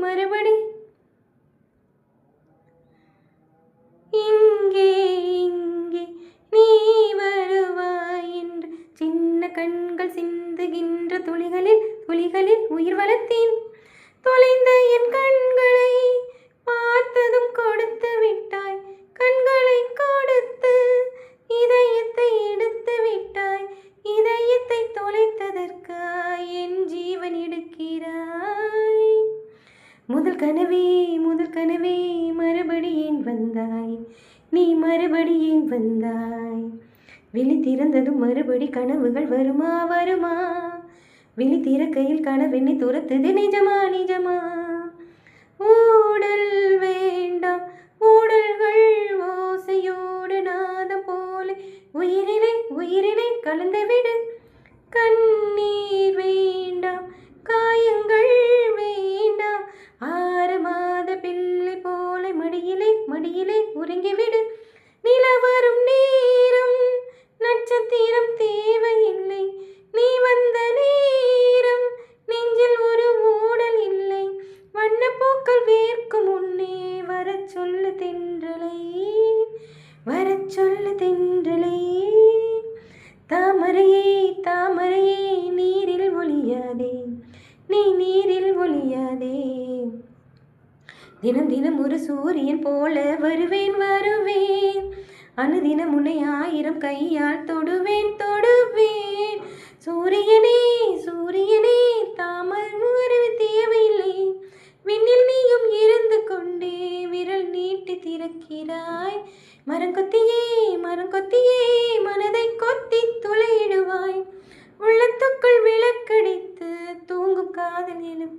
மறுபடி இங்கே இங்கே நீ வருவாய் என்று சின்ன கண்கள் சிந்துகின்ற துளிகளில் துளிகளில் உயிர் வளர்த்தேன். தொலைந்த என் கண்களை பார்த்ததும் கொடுத்து விட்டாய். கண்களை கொடுத்து இதயத்தை எடுத்து விட்டாய். இதயத்தை தொலைத்ததற்காய் என் ஜீவன் எடுக்கிறாய். முதல் கனவே மறுபடி ஏன் வந்தாய்? நீ மறுபடி ஏன் வந்தாய்? விழி திறந்ததும் மறுபடி கனவுகள் வருமா வருமா? விழி திறக்கையில் கனவெண்ணை துரத்துது நிஜமா நிஜமா? ஊடல் வேண்டாம் ஊடல்கள் ஓசையோடு நாதம் போல உயிரினை கலந்துவிடு. கண்ணீர் வேண்டாம் காயங்கள் வேண்டாம் 6 மாத பிள்ளை போல மடியிலே உறங்கிவிடு. நிலவரும் நேரம் நட்சத்திரம் தேவையில்லை. நீ வந்த நேரம் நெஞ்சில் ஒரு ஊடல் இல்லை. வண்ணப்பூக்கள் வேர்க்கும் முன்னே வரச் சொல்லு தென்றலை, வரச் சொல்லு தென்றலை. தாமரையே தாமரையே நீரில் ஒளியாதே, நீ நீரில் ஒளியாதே. தினம் தினம் ஒரு சூரியன் போல வருவேன் வருவேன். அனுதினம் உன்னை 1000 கையால் தொடுவேன் தொடுவேன். சூரியனே சூரியனே தாமல் அறிவு தேவையில்லை. விண்ணில் நீயும் இருந்து கொண்டே விரல் நீட்டி திறக்கிறாய். மரங்கொத்தியே மரங்கொத்தியே மனதை கொத்தி துளையிடுவாய். உள்ளத்துக்குள் விளக்கடித்து தூங்கும் காதல் எழும்